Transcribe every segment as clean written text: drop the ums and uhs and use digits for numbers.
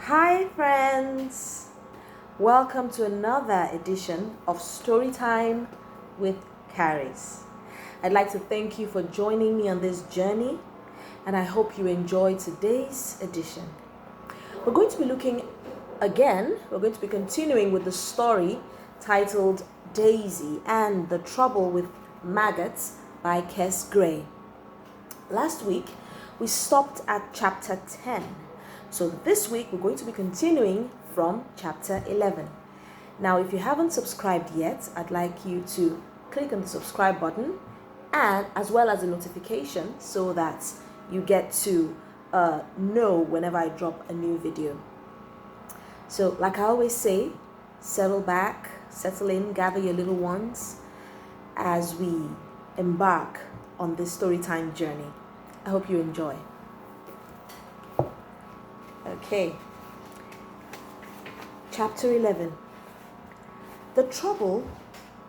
Hi friends! Welcome to another edition of Storytime with Charis. I'd like to thank you for joining me on this journey, and I hope you enjoy today's edition. We're going to be continuing with the story titled Daisy and the Trouble with Maggots by Kes Gray. Last week, we stopped at chapter 10. So this week, we're going to be continuing from chapter 11. Now, if you haven't subscribed yet, I'd like you to click on the subscribe button and as well as the notification so that you get to know whenever I drop a new video. So, like I always say, settle back, settle in, gather your little ones as we embark on this storytime journey. I hope you enjoy. Okay. Chapter 11. The trouble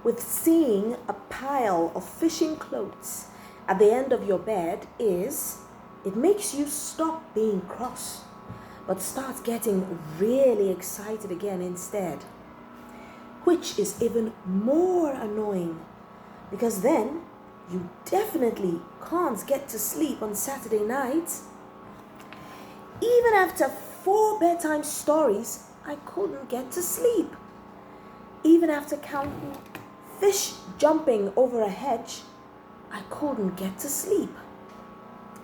with seeing a pile of fishing clothes at the end of your bed is it makes you stop being cross, but start getting really excited again instead, which is even more annoying because then you definitely can't get to sleep on Saturday night. Even after 4 bedtime stories, I couldn't get to sleep. Even after counting fish jumping over a hedge, I couldn't get to sleep.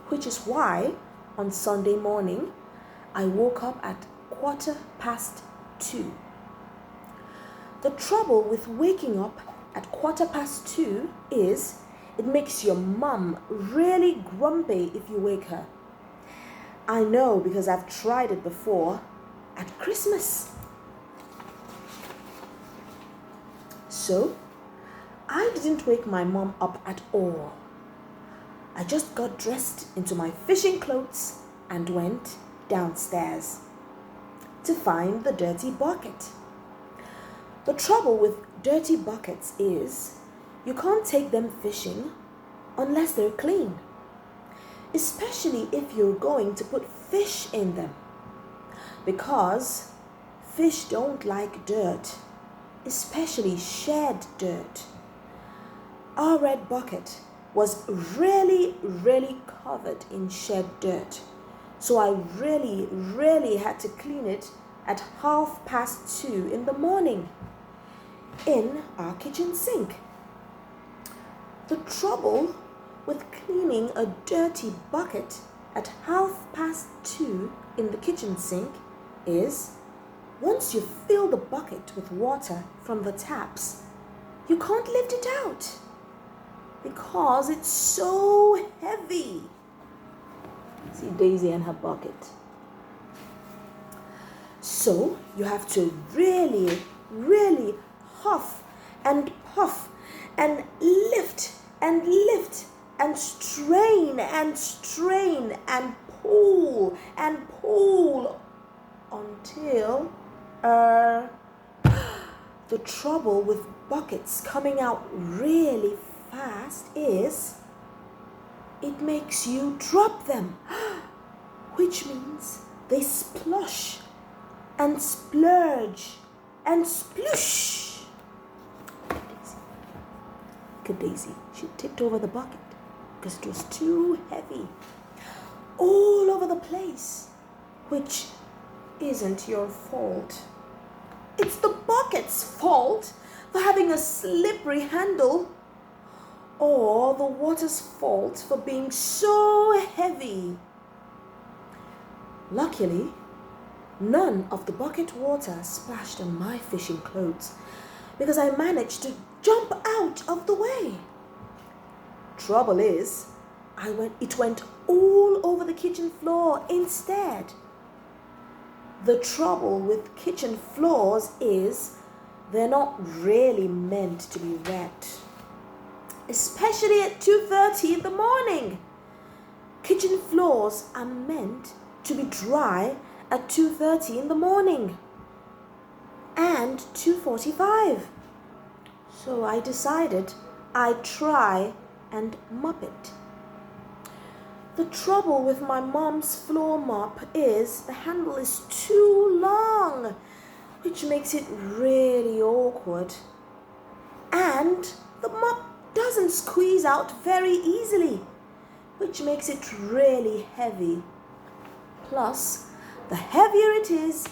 Which is why on Sunday morning, I woke up at 2:15. The trouble with waking up at 2:15 is it makes your mum really grumpy if you wake her. I know because I've tried it before at Christmas. So, I didn't wake my mom up at all. I just got dressed into my fishing clothes and went downstairs to find the dirty bucket. The trouble with dirty buckets is you can't take them fishing unless they're clean, especially if you're going to put fish in them, because fish don't like dirt, especially shed dirt. Our red bucket was really covered in shed dirt, so I really had to clean it at 2:30 in the morning in our kitchen sink. The trouble with cleaning a dirty bucket at 2:30 in the kitchen sink is once you fill the bucket with water from the taps, you can't lift it out because it's so heavy. See Daisy and her bucket. So you have to really huff and puff and lift and strain and pull until the trouble with buckets coming out really fast is it makes you drop them, which means they splosh and splurge and sploosh. Look at Daisy. She tipped over the bucket because it was too heavy. All over the place, which isn't your fault. It's the bucket's fault for having a slippery handle, or the water's fault for being so heavy. Luckily, none of the bucket water splashed on my fishing clothes because I managed to jump out of the way. Trouble is, it went all over the kitchen floor instead. The trouble with kitchen floors is they're not really meant to be wet, especially at 2:30 in the morning. Kitchen floors are meant to be dry at 2:30 in the morning and 2:45. So I decided I'd try and mop it. The trouble with my mom's floor mop is the handle is too long, which makes it really awkward. And the mop doesn't squeeze out very easily, which makes it really heavy. Plus, the heavier it is,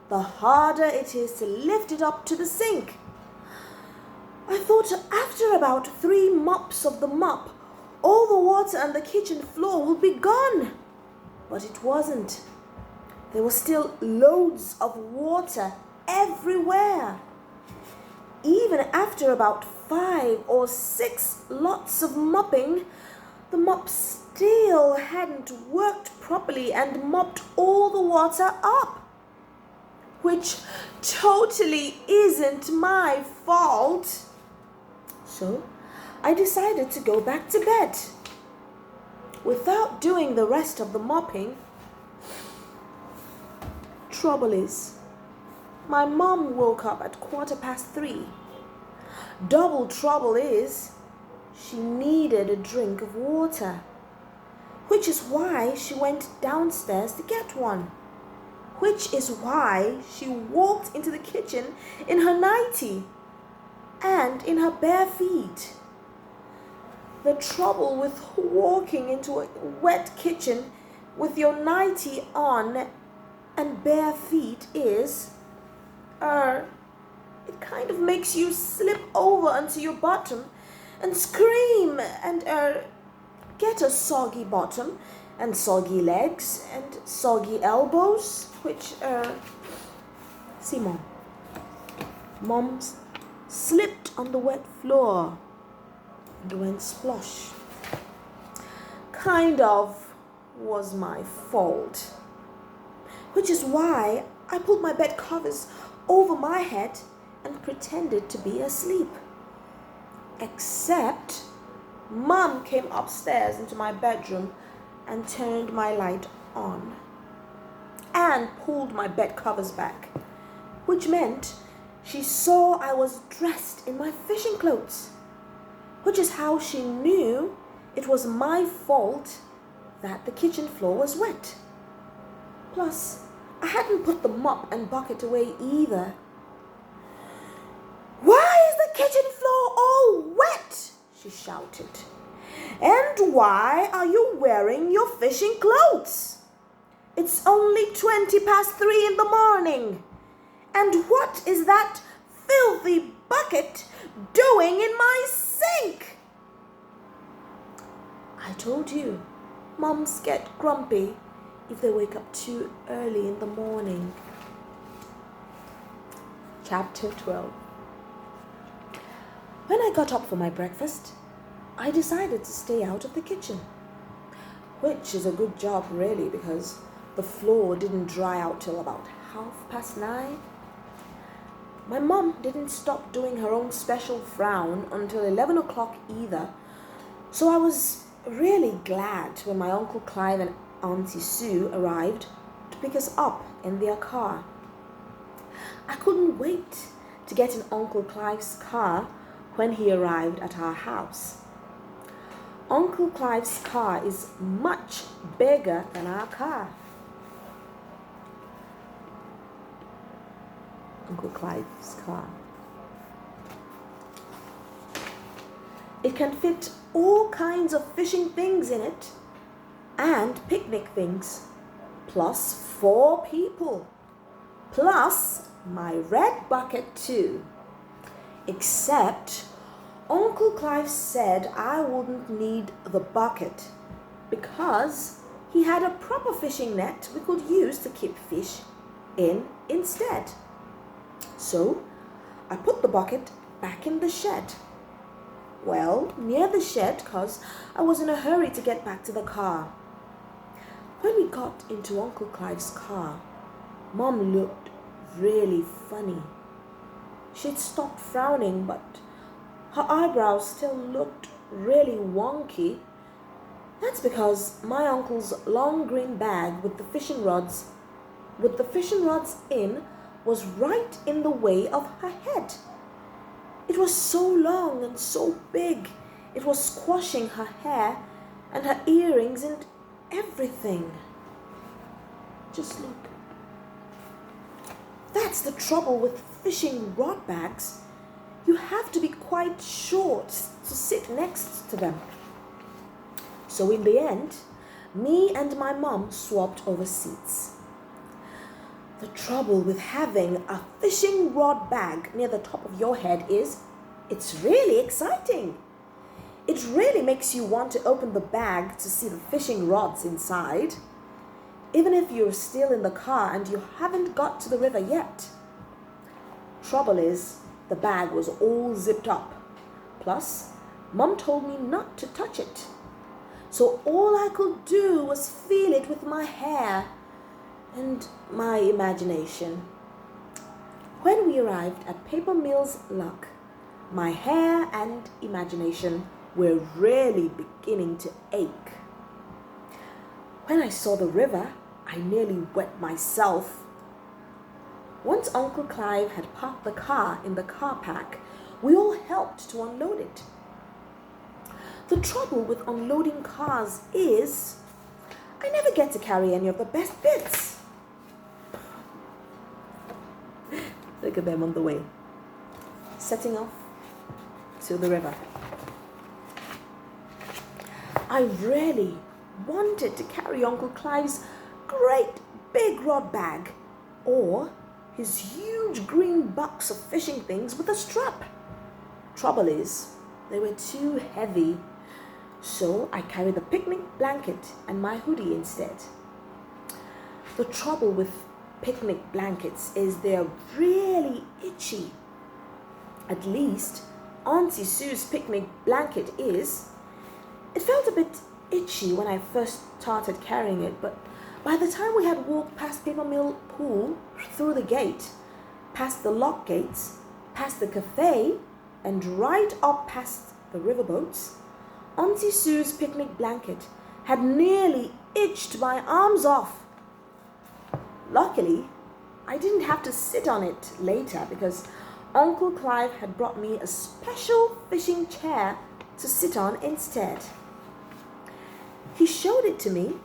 the harder it is to lift it up to the sink. I thought after about 3 mops of the mop, all the water on the kitchen floor would be gone. But it wasn't. There was still loads of water everywhere. Even after about 5 or 6 lots of mopping, the mop still hadn't worked properly and mopped all the water up. Which totally isn't my fault. So I decided to go back to bed without doing the rest of the mopping. Trouble is, my mom woke up at 3:15. Double trouble is, she needed a drink of water, which is why she went downstairs to get one, which is why she walked into the kitchen in her nightie and in her bare feet. The trouble with walking into a wet kitchen with your nightie on and bare feet is, it kind of makes you slip over onto your bottom and scream and get a soggy bottom and soggy legs and soggy elbows, which see Mom slipped on the wet floor and went splosh. Kind of was my fault. Which is why I pulled my bed covers over my head and pretended to be asleep. Except Mom came upstairs into my bedroom and turned my light on and pulled my bed covers back, which meant she saw I was dressed in my fishing clothes, which is how she knew it was my fault that the kitchen floor was wet. Plus, I hadn't put the mop and bucket away either. "Why is the kitchen floor all wet?" she shouted. "And why are you wearing your fishing clothes? It's only 3:20 in the morning. And what is that filthy bucket doing in my sink?" I told you, moms get grumpy if they wake up too early in the morning. Chapter 12. When I got up for my breakfast, I decided to stay out of the kitchen, which is a good job really because the floor didn't dry out till about 9:30. My mom didn't stop doing her own special frown until 11 o'clock either, so I was really glad when my Uncle Clive and Auntie Sue arrived to pick us up in their car. I couldn't wait to get in Uncle Clive's car when he arrived at our house. Uncle Clive's car is much bigger than our car. Uncle Clive's car. It can fit all kinds of fishing things in it and picnic things, plus 4 people, plus my red bucket too. Except Uncle Clive said I wouldn't need the bucket because he had a proper fishing net we could use to keep fish in instead. So I put the bucket back in the shed. Well, near the shed because I was in a hurry to get back to the car. When we got into Uncle Clive's car, Mom looked really funny. She'd stopped frowning, but her eyebrows still looked really wonky. That's because my uncle's long green bag with the fishing rods in was right in the way of her head. It was so long and so big, it was squashing her hair and her earrings and everything. Just look. That's the trouble with fishing rod bags. You have to be quite short to sit next to them. So in the end, me and my mom swapped over seats. The trouble with having a fishing rod bag near the top of your head is it's really exciting. It really makes you want to open the bag to see the fishing rods inside, even if you're still in the car and you haven't got to the river yet. Trouble is, the bag was all zipped up. Plus, Mom told me not to touch it. So all I could do was feel it with my hair and my imagination. When we arrived at Paper Mill's Lock, my hair and imagination were really beginning to ache. When I saw the river, I nearly wet myself. Once Uncle Clive had parked the car in the car park, we all helped to unload it. The trouble with unloading cars is I never get to carry any of the best bits. Look at them on the way, setting off to the river. I really wanted to carry Uncle Clive's great big rod bag or his huge green box of fishing things with a strap. Trouble is, they were too heavy, so I carried the picnic blanket and my hoodie instead. The trouble with picnic blankets is they're really itchy. At least Auntie Sue's picnic blanket is. It felt a bit itchy when I first started carrying it, but by the time we had walked past Paper Mill Pool, through the gate, past the lock gates, past the cafe, and right up past the riverboats, Auntie Sue's picnic blanket had nearly itched my arms off. Luckily, I didn't have to sit on it later because Uncle Clive had brought me a special fishing chair to sit on instead. He showed it to me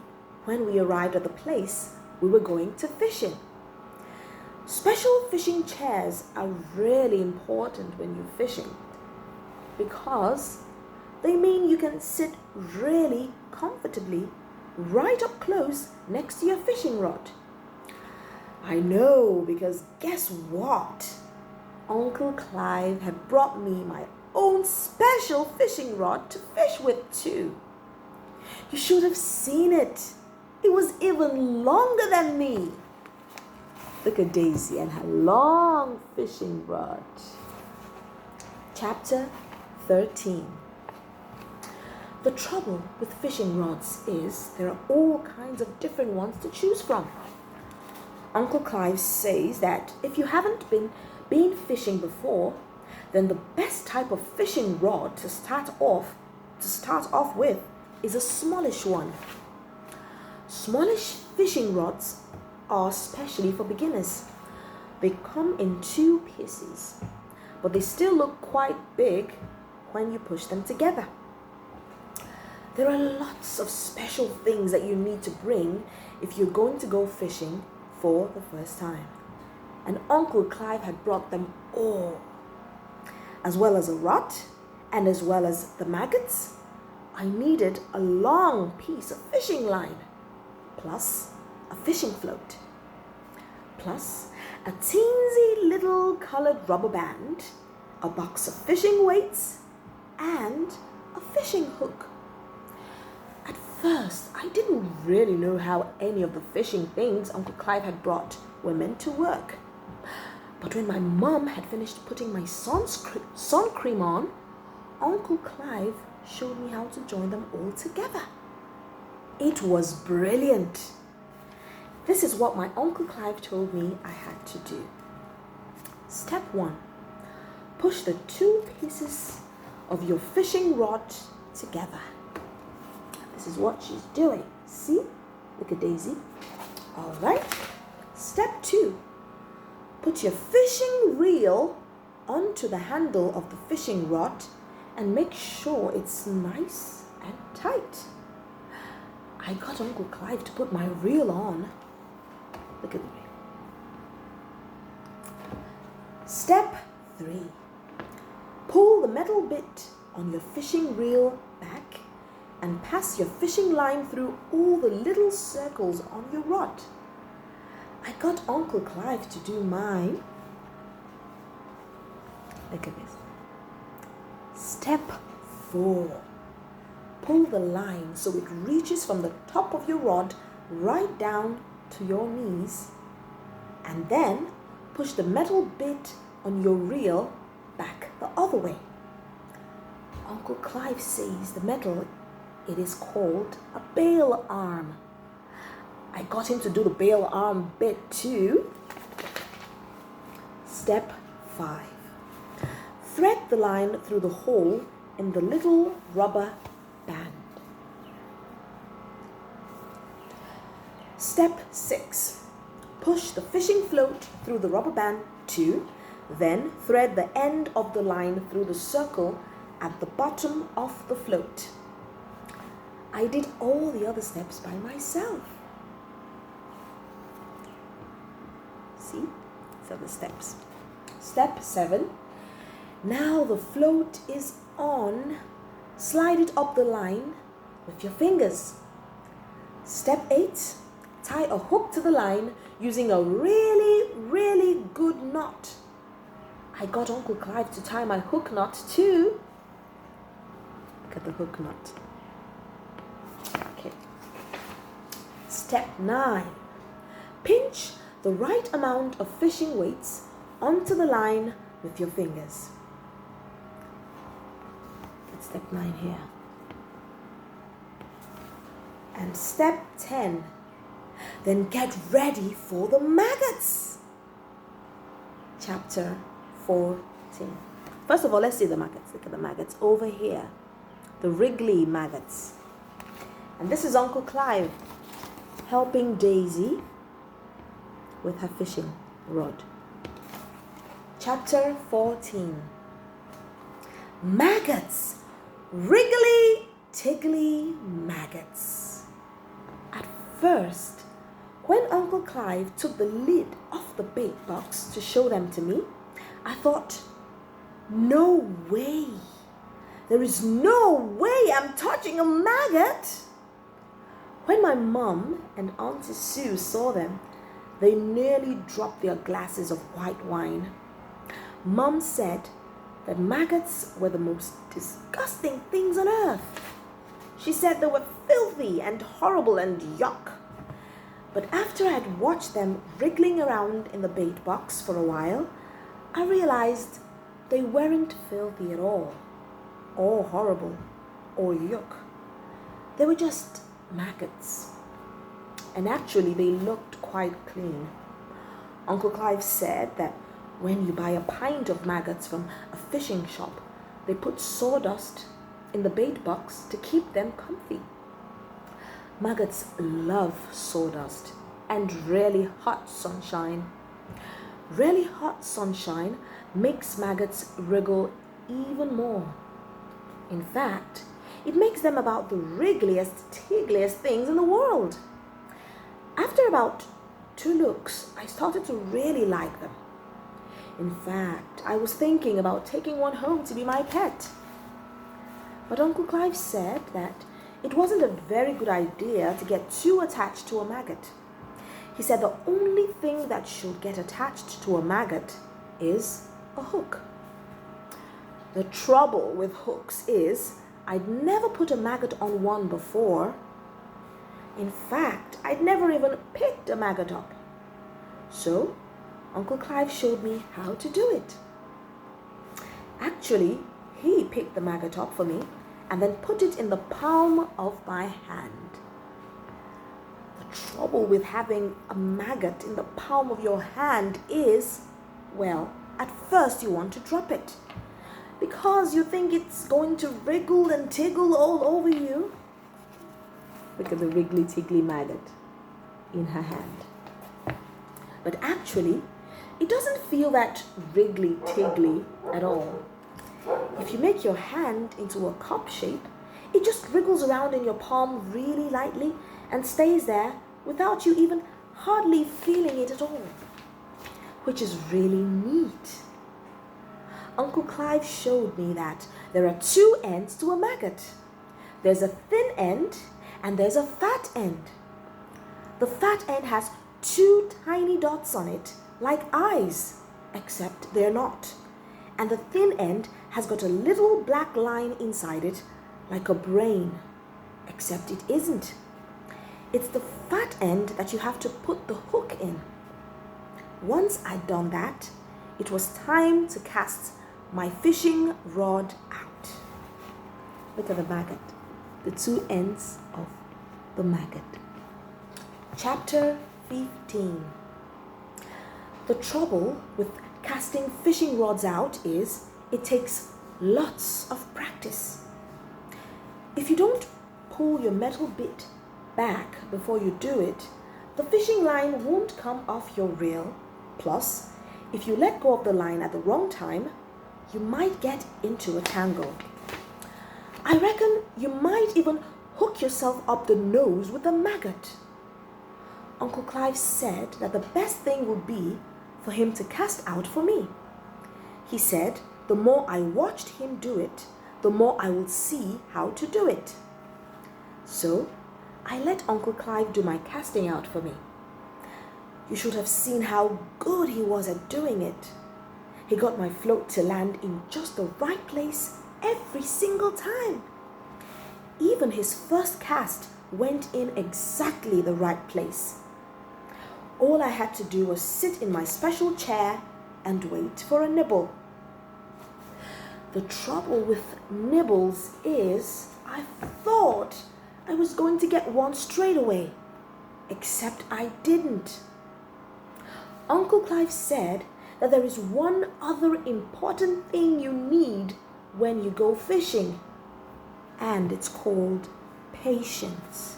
when we arrived at the place we were going to fish in. Special fishing chairs are really important when you're fishing because they mean you can sit really comfortably right up close next to your fishing rod. I know, because guess what? Uncle Clive had brought me my own special fishing rod to fish with too. You should have seen it. It was even longer than me. Look at Daisy and her long fishing rod. Chapter 13. The trouble with fishing rods is there are all kinds of different ones to choose from. Uncle Clive says that if you haven't been fishing before, then the best type of fishing rod to start off with is a smallish one. Smallish fishing rods are specially for beginners. They come in 2 pieces, but they still look quite big when you push them together. There are lots of special things that you need to bring if you're going to go fishing for the first time. And Uncle Clive had brought them all. As well as a rod and as well as the maggots, I needed a long piece of fishing line, plus a fishing float, plus a teensy little colored rubber band, a box of fishing weights, and a fishing hook. At first, I didn't really know how any of the fishing things Uncle Clive had brought were meant to work. But when my mom had finished putting my sun cream on, Uncle Clive showed me how to join them all together. It was brilliant. This is what my Uncle Clive told me I had to do. Step 1. Push the 2 pieces of your fishing rod together. This is what she's doing. See? Look at Daisy. All right. Step 2. Put your fishing reel onto the handle of the fishing rod and make sure it's nice and tight. I got Uncle Clive to put my reel on. Look at the reel. Step 3. Pull the metal bit on your fishing reel back and pass your fishing line through all the little circles on your rod. I got Uncle Clive to do mine. Look at this. Step 4. Pull the line so it reaches from the top of your rod right down to your knees, and then push the metal bit on your reel back the other way. Uncle Clive says the metal, it is called a bail arm. I got him to do the bail arm bit too. Step 5. Thread the line through the hole in the little rubber band. Step 6. Push the fishing float through the rubber band too. Then thread the end of the line through the circle at the bottom of the float. I did all the other steps by myself. See? These are the steps. Step 7. Now the float is on. Slide it up the line with your fingers. Step 8. Tie a hook to the line using a really, really good knot. I got Uncle Clive to tie my hook knot too. Look at the hook knot. Okay. Step 9. Pinch the right amount of fishing weights onto the line with your fingers. That's step 9 here. And step 10. Then get ready for the maggots. Chapter 14. First of all, let's see the maggots. Look at the maggots over here. The wriggly maggots. And this is Uncle Clive helping Daisy with her fishing rod. Chapter 14. Maggots. Wriggly, tiggly maggots. At first, when Uncle Clive took the lid off the bait box to show them to me, I thought, no way. There is no way I'm touching a maggot. When my mum and Auntie Sue saw them, they nearly dropped their glasses of white wine. Mum said that maggots were the most disgusting things on earth. She said they were filthy and horrible and yuck. But after I had watched them wriggling around in the bait box for a while, I realized they weren't filthy at all, or horrible, or yuck. They were just maggots. And actually they looked quite clean. Uncle Clive said that when you buy a pint of maggots from a fishing shop, they put sawdust in the bait box to keep them comfy. Maggots love sawdust and really hot sunshine. Really hot sunshine makes maggots wriggle even more. In fact, it makes them about the wriggliest, tiggliest things in the world. After about 2 looks, I started to really like them. In fact, I was thinking about taking one home to be my pet. But Uncle Clive said that it wasn't a very good idea to get too attached to a maggot. He said the only thing that should get attached to a maggot is a hook. The trouble with hooks is I'd never put a maggot on one before. In fact, I'd never even picked a maggot up. So, Uncle Clive showed me how to do it. Actually, he picked the maggot up for me and then put it in the palm of my hand. The trouble with having a maggot in the palm of your hand is, well, at first you want to drop it because you think it's going to wriggle and tiggle all over you. Look at the wriggly tiggly maggot in her hand. But actually, it doesn't feel that wriggly tiggly at all. If you make your hand into a cup shape, it just wriggles around in your palm really lightly and stays there without you even hardly feeling it at all, which is really neat. Uncle Clive showed me that there are two ends to a maggot. There's a thin end and there's a fat end. The fat end has two tiny dots on it like eyes, except they're not. And the thin end has got a little black line inside it like a brain, except it isn't. It's the fat end that you have to put the hook in. Once I'd done that, it was time to cast my fishing rod out. Look at the maggot, the two ends of the maggot. Chapter 15. The trouble with casting fishing rods out is it takes lots of practice. If you don't pull your metal bit back before you do it, the fishing line won't come off your reel. Plus, if you let go of the line at the wrong time, you might get into a tangle. I reckon you might even hook yourself up the nose with a maggot. Uncle Clive said that the best thing would be for him to cast out for me. He said the more I watched him do it, the more I would see how to do it. So I let Uncle Clive do my casting out for me. You should have seen how good he was at doing it. He got my float to land in just the right place every single time. Even his first cast went in exactly the right place. All I had to do was sit in my special chair and wait for a nibble. The trouble with nibbles is I thought I was going to get one straight away, except I didn't. Uncle Clive said that there is one other important thing you need when you go fishing, and it's called patience.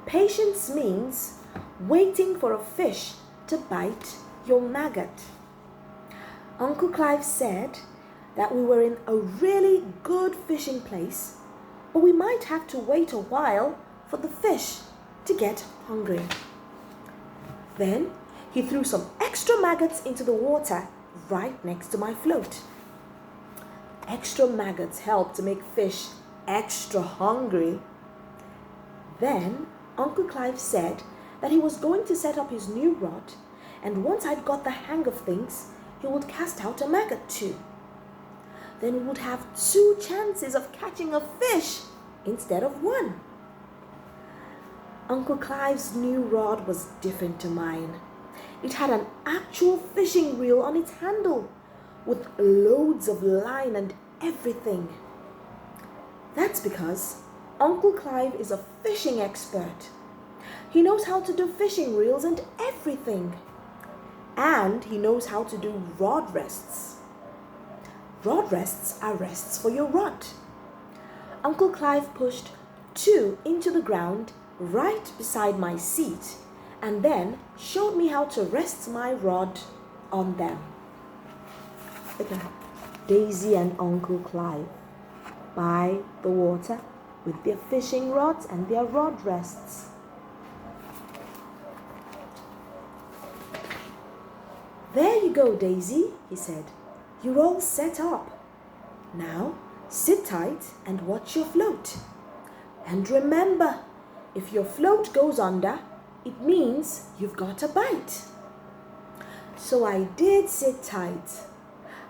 Patience means waiting for a fish to bite your maggot. Uncle Clive said that we were in a really good fishing place, but we might have to wait a while for the fish to get hungry. Then he threw some extra maggots into the water right next to my float. Extra maggots help to make fish extra hungry. Then Uncle Clive said that he was going to set up his new rod, and once I'd got the hang of things, he would cast out a maggot too. Then we would have 2 chances of catching a fish instead of 1. Uncle Clive's new rod was different to mine. It had an actual fishing reel on its handle with loads of line and everything. That's because Uncle Clive is a fishing expert. He knows how to do fishing reels and everything. And he knows how to do rod rests. Rod rests are rests for your rod. Uncle Clive pushed 2 into the ground right beside my seat and then showed me how to rest my rod on them. Look at Daisy and Uncle Clive by the water with their fishing rods and their rod rests. There you go, Daisy, he said. You're all set up. Now sit tight and watch your float. And remember, if your float goes under, it means you've got a bite. So I did sit tight.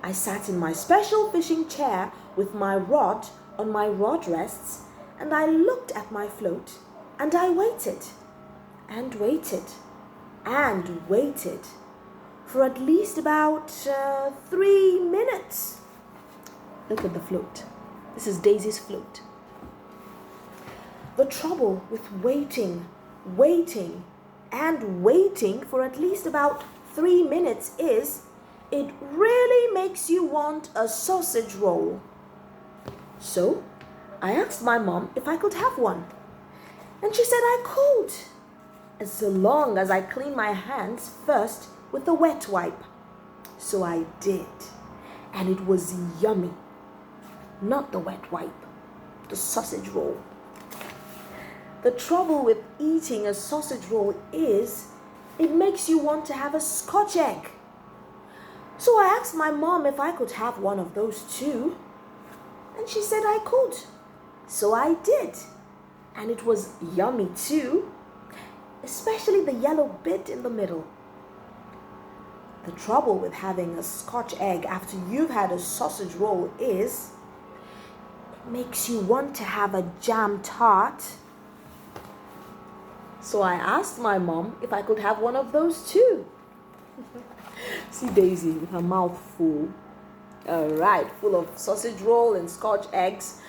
I sat in my special fishing chair with my rod on my rod rests, and I looked at my float, and I waited, and waited, and waited for at least about 3 minutes. Look at the float. This is Daisy's float. The trouble with waiting, and waiting for at least about 3 minutes is it really makes you want a sausage roll. So I asked my mom if I could have one, and she said I could, as long as I clean my hands first with a wet wipe. So I did, and it was yummy. Not the wet wipe, the sausage roll. The trouble with eating a sausage roll is it makes you want to have a Scotch egg. So I asked my mom if I could have one of those too, and she said I could. So I did, and it was yummy too, especially the yellow bit in the middle. The trouble with having a Scotch egg after you've had a sausage roll is it makes you want to have a jam tart. So I asked my mom if I could have one of those too. See Daisy with her mouth full. Alright, full of sausage roll and Scotch eggs.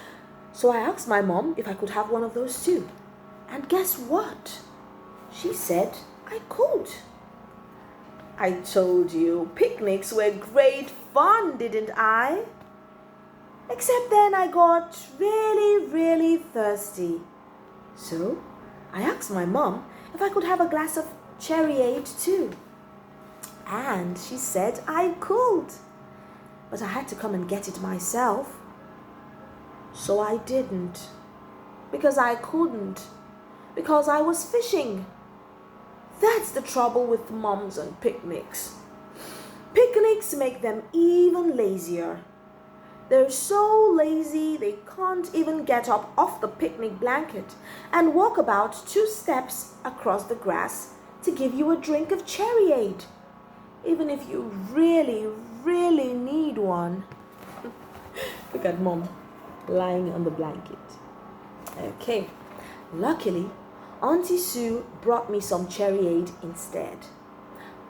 So I asked my mom if I could have one of those too. And guess what? She said I could. I told you picnics were great fun, didn't I? Except then I got really thirsty. So I asked my mom if I could have a glass of cherryade too. And she said I could. But I had to come and get it myself. So I didn't. Because I couldn't. Because I was fishing. That's the trouble with moms and picnics. Picnics make them even lazier. They're so lazy they can't even get up off the picnic blanket and walk about 2 steps across the grass to give you a drink of cherryade, even if you really need one. Look at mom lying on the blanket. Okay, luckily Auntie Sue brought me some cherryade instead.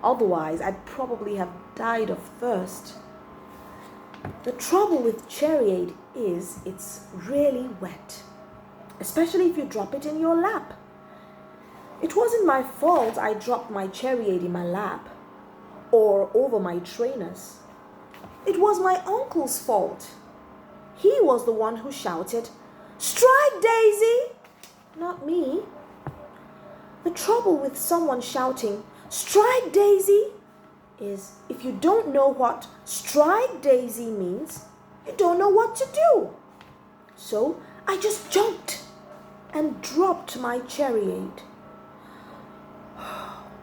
Otherwise, I'd probably have died of thirst. The trouble with cherryade is it's really wet, especially if you drop it in your lap. It wasn't my fault I dropped my cherryade in my lap or over my trainers. It was my uncle's fault. He was the one who shouted, "Strike, Daisy!" Not me. The trouble with someone shouting, "Strike, Daisy!" is if you don't know what strike Daisy means, you don't know what to do. So I just jumped and dropped my cherryade.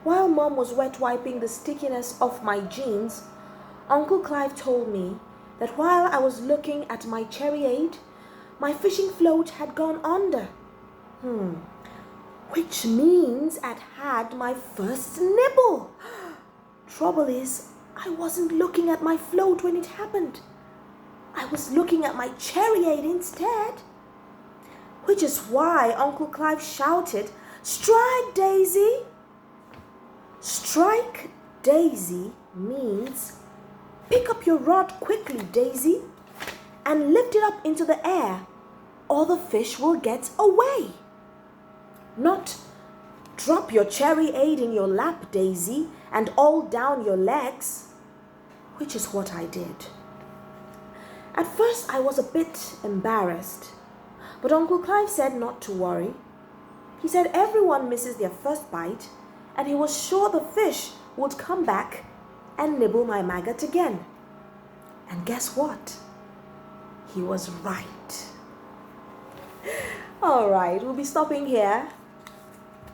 While Mom was wet wiping the stickiness off my jeans, Uncle Clive told me that while I was looking at my cherryade, my fishing float had gone under. Which means I'd had my first nibble. Trouble is, I wasn't looking at my float when it happened. I was looking at my cherryade instead. Which is why Uncle Clive shouted, "Strike, Daisy!" Strike, Daisy means pick up your rod quickly, Daisy, and lift it up into the air, or the fish will get away. Not drop your cherryade in your lap, Daisy, and all down your legs, which is what I did. At first, I was a bit embarrassed, but Uncle Clive said not to worry. He said everyone misses their first bite, and he was sure the fish would come back and nibble my maggot again. And guess what? He was right. All right, we'll be stopping here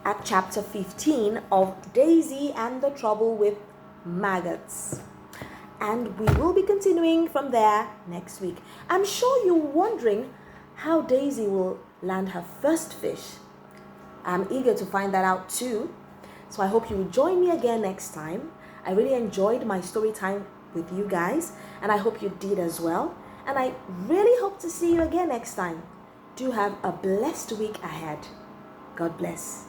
at chapter 15 of Daisy and the Trouble with Maggots. And we will be continuing from there next week. I'm sure you're wondering how Daisy will land her first fish. I'm eager to find that out too. So I hope you will join me again next time. I really enjoyed my story time with you guys, and I hope you did as well. And I really hope to see you again next time. Do have a blessed week ahead. God bless.